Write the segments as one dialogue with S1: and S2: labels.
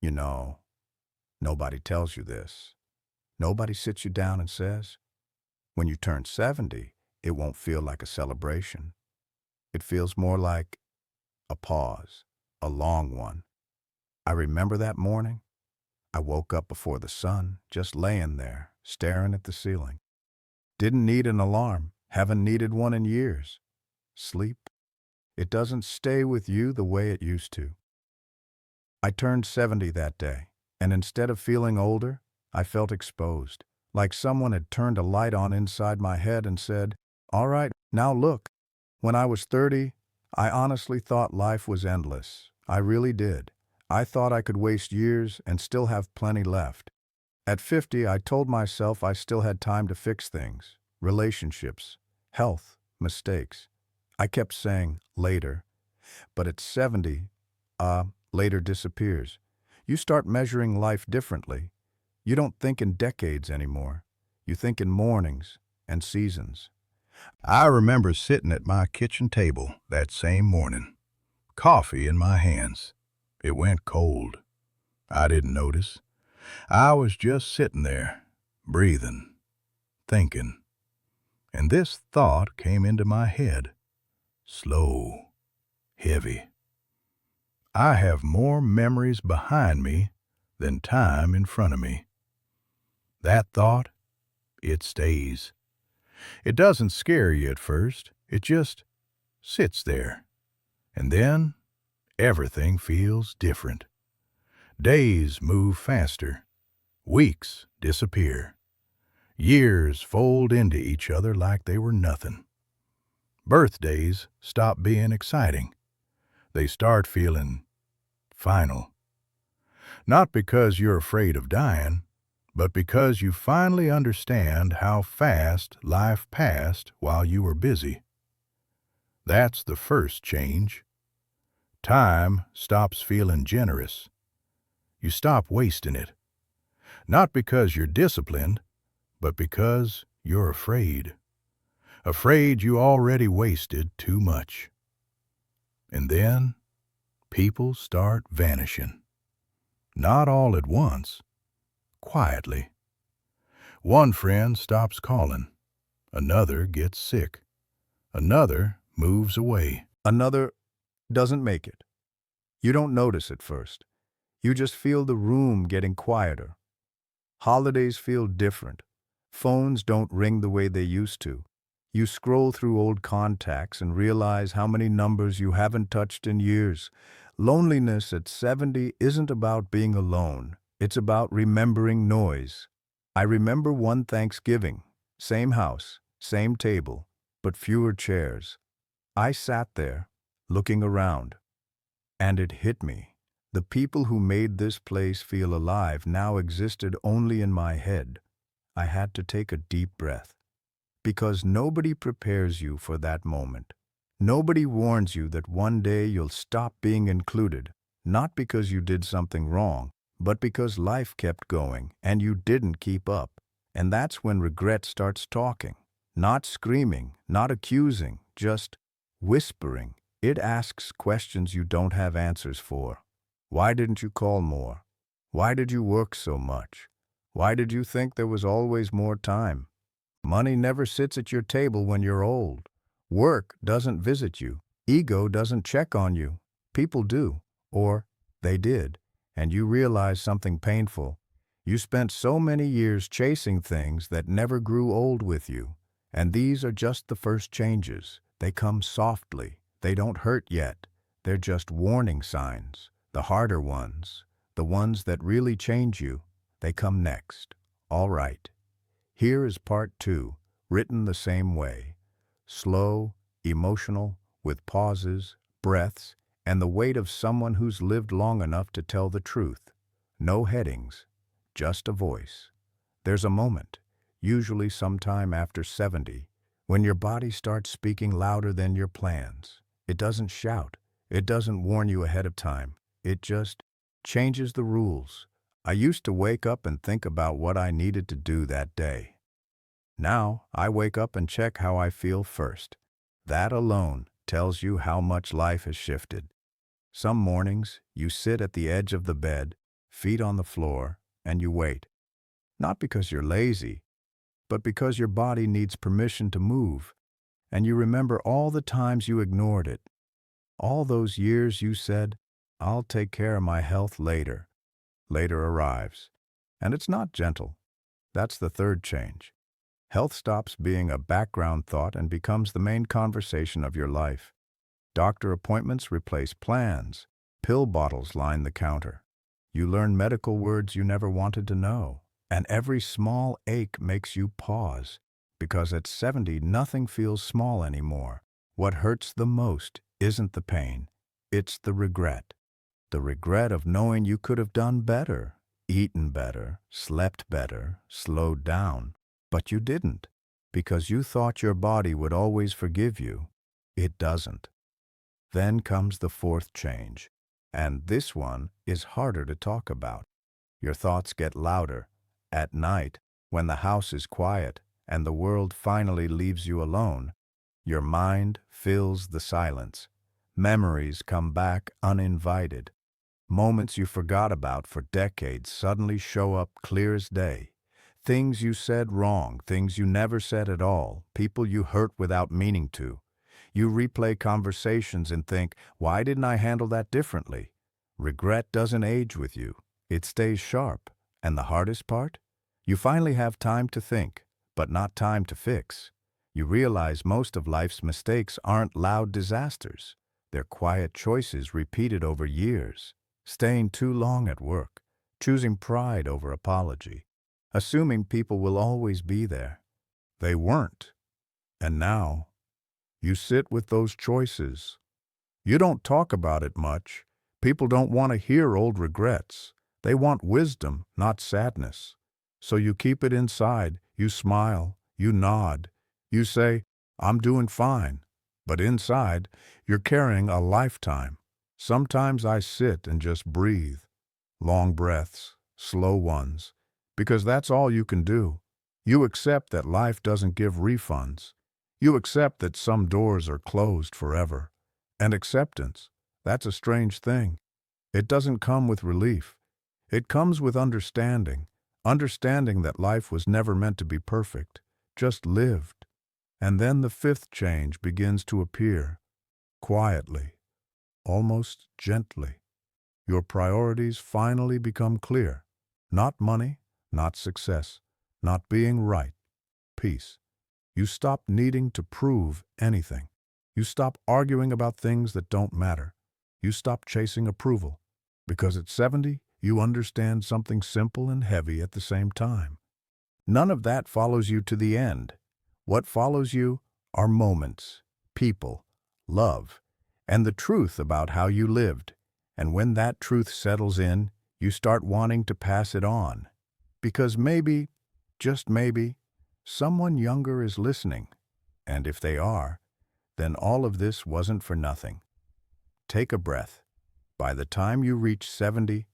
S1: You know, nobody tells you this. Nobody sits you down and says, when you turn 70, it won't feel like a celebration. It feels more like a pause, a long one. I remember that morning. I woke up before the sun, just laying there, staring at the ceiling. Didn't need an alarm, haven't needed one in years. Sleep, it doesn't stay with you the way it used to. I turned 70 that day, and instead of feeling older, I felt exposed, like someone had turned a light on inside my head and said, "All right, now look." When I was 30, I honestly thought life was endless. I really did. I thought I could waste years and still have plenty left. At 50, I told myself I still had time to fix things, relationships, health, mistakes. I kept saying, later. But at 70, later disappears. You start measuring life differently. You don't think in decades anymore. You think in mornings and seasons.
S2: I remember sitting at my kitchen table that same morning, coffee in my hands. It went cold. I didn't notice. I was just sitting there, breathing, thinking. And this thought came into my head, slow, heavy. I have more memories behind me than time in front of me. That thought, it stays. It doesn't scare you at first. It just sits there. And then everything feels different. Days move faster. Weeks disappear. Years fold into each other like they were nothing. Birthdays stop being exciting. They start feeling final. Not because you're afraid of dying, but because you finally understand how fast life passed while you were busy. That's the first change. Time stops feeling generous. You stop wasting it. Not because you're disciplined, but because you're afraid. Afraid you already wasted too much. And then people start vanishing. Not all at once, quietly. One friend stops calling. Another gets sick. Another moves away.
S1: Another doesn't make it. You don't notice at first. You just feel the room getting quieter. Holidays feel different. Phones don't ring the way they used to. You scroll through old contacts and realize how many numbers you haven't touched in years. Loneliness at 70 isn't about being alone. It's about remembering noise. I remember one Thanksgiving, same house, same table, but fewer chairs. I sat there, looking around, and it hit me. The people who made this place feel alive now existed only in my head. I had to take a deep breath. Because nobody prepares you for that moment. Nobody warns you that one day you'll stop being included, not because you did something wrong, but because life kept going and you didn't keep up. And that's when regret starts talking. Not screaming, not accusing, just whispering. It asks questions you don't have answers for. Why didn't you call more? Why did you work so much? Why did you think there was always more time? Money never sits at your table when you're old. Work doesn't visit you. Ego doesn't check on you. People do, or they did, and you realize something painful. You spent so many years chasing things that never grew old with you. And these are just the first changes. They come softly. They don't hurt yet. They're just warning signs. The harder ones, the ones that really change you, they come next. All right. Here is part 2, written the same way. Slow, emotional, with pauses, breaths, and the weight of someone who's lived long enough to tell the truth. No headings, just a voice. There's a moment, usually sometime after 70, when your body starts speaking louder than your plans. It doesn't shout. It doesn't warn you ahead of time. It just changes the rules. I used to wake up and think about what I needed to do that day. Now, I wake up and check how I feel first. That alone tells you how much life has shifted. Some mornings, you sit at the edge of the bed, feet on the floor, and you wait. Not because you're lazy, but because your body needs permission to move, and you remember all the times you ignored it. All those years you said, "I'll take care of my health later." Later arrives. And it's not gentle. That's the third change. Health stops being a background thought and becomes the main conversation of your life. Doctor appointments replace plans. Pill bottles line the counter. You learn medical words you never wanted to know. And every small ache makes you pause. Because at 70, nothing feels small anymore. What hurts the most isn't the pain. It's the regret. The regret of knowing you could have done better, eaten better, slept better, slowed down. But you didn't, because you thought your body would always forgive you. It doesn't. Then comes the fourth change, and this one is harder to talk about. Your thoughts get louder. At night, when the house is quiet and the world finally leaves you alone, your mind fills the silence. Memories come back uninvited. Moments you forgot about for decades suddenly show up clear as day. Things you said wrong, things you never said at all, people you hurt without meaning to. You replay conversations and think, why didn't I handle that differently? Regret doesn't age with you. It stays sharp. And the hardest part? You finally have time to think, but not time to fix. You realize most of life's mistakes aren't loud disasters. They're quiet choices repeated over years. Staying too long at work, choosing pride over apology, assuming people will always be there. They weren't. And now, you sit with those choices. You don't talk about it much. People don't want to hear old regrets. They want wisdom, not sadness. So you keep it inside, you smile, you nod. You say, "I'm doing fine." But inside, you're carrying a lifetime. Sometimes I sit and just breathe. Long breaths, slow ones, because that's all you can do. You accept that life doesn't give refunds. You accept that some doors are closed forever. And acceptance, that's a strange thing. It doesn't come with relief. It comes with understanding. Understanding that life was never meant to be perfect, just lived. And then the fifth change begins to appear, quietly, almost gently. Your priorities finally become clear. Not money, not success, not being right. Peace. You stop needing to prove anything. You stop arguing about things that don't matter. You stop chasing approval. Because at 70, you understand something simple and heavy at the same time. None of that follows you to the end. What follows you are moments, people, love, and the truth about how you lived. And when that truth settles in, you start wanting to pass it on. Because maybe, just maybe, someone younger is listening. And if they are, then all of this wasn't for nothing. Take a breath. By the time you reach 70,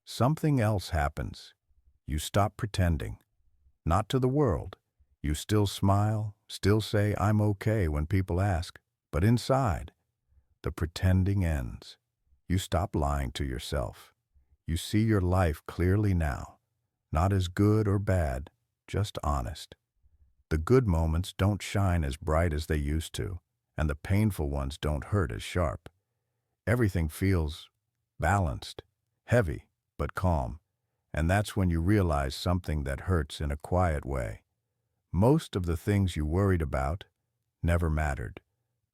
S1: something else happens. You stop pretending. Not to the world. You still smile, still say, "I'm okay" when people ask. But inside, the pretending ends. You stop lying to yourself. You see your life clearly now. Not as good or bad, just honest. The good moments don't shine as bright as they used to, and the painful ones don't hurt as sharp. Everything feels balanced, heavy, but calm. And that's when you realize something that hurts in a quiet way. Most of the things you worried about never mattered.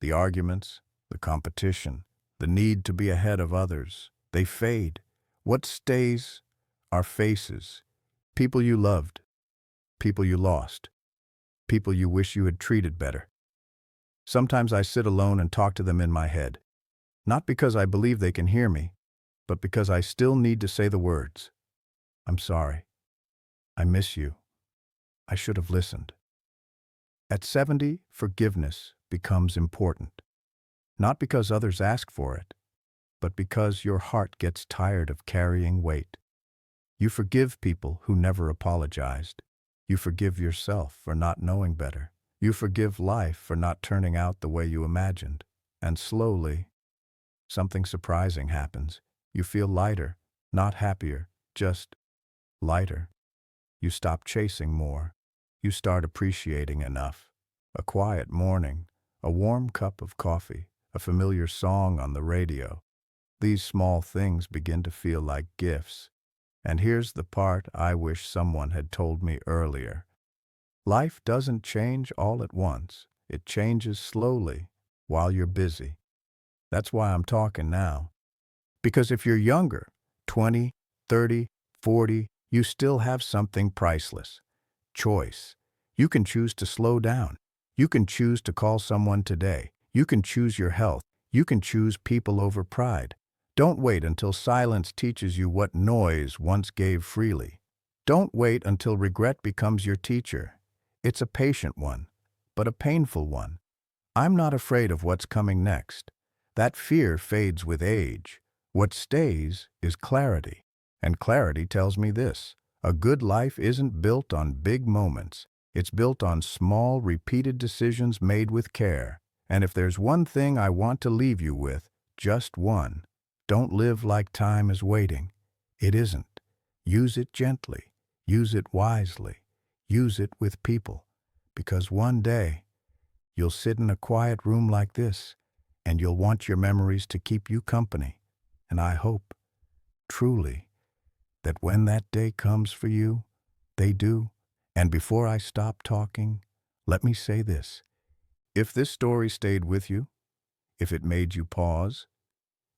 S1: The arguments, the competition, the need to be ahead of others, they fade. What stays are faces, people you loved, people you lost, people you wish you had treated better. Sometimes I sit alone and talk to them in my head, not because I believe they can hear me, but because I still need to say the words. "I'm sorry. I miss you. I should have listened." At 70, forgiveness becomes important. Not because others ask for it, but because your heart gets tired of carrying weight. You forgive people who never apologized. You forgive yourself for not knowing better. You forgive life for not turning out the way you imagined. And slowly, something surprising happens. You feel lighter, not happier. just lighter. You stop chasing more. You start appreciating enough. A quiet morning, a warm cup of coffee, a familiar song on the radio. These small things begin to feel like gifts. And here's the part I wish someone had told me earlier. Life doesn't change all at once. It changes slowly while you're busy. That's why I'm talking now. Because if you're younger, 20, 30, 40, you still have something priceless. Choice. You can choose to slow down. You can choose to call someone today. You can choose your health. You can choose people over pride. Don't wait until silence teaches you what noise once gave freely. Don't wait until regret becomes your teacher. It's a patient one, but a painful one. I'm not afraid of what's coming next. That fear fades with age. What stays is clarity. And clarity tells me this: a good life isn't built on big moments. It's built on small, repeated decisions made with care. And if there's one thing I want to leave you with, just one: don't live like time is waiting. It isn't. Use it gently. Use it wisely. Use it with people. Because one day, you'll sit in a quiet room like this, and you'll want your memories to keep you company. And I hope, truly, that when that day comes for you, they do. And before I stop talking, let me say this. If this story stayed with you, if it made you pause,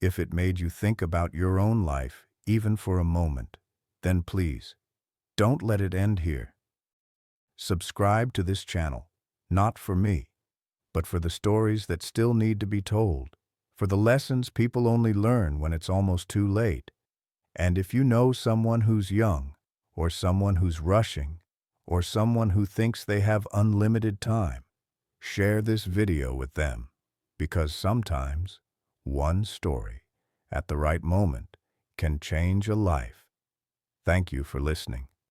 S1: if it made you think about your own life, even for a moment, then please, don't let it end here. Subscribe to this channel, not for me, but for the stories that still need to be told, for the lessons people only learn when it's almost too late. And if you know someone who's young, or someone who's rushing, or someone who thinks they have unlimited time, share this video with them, because sometimes one story at the right moment can change a life. Thank you for listening.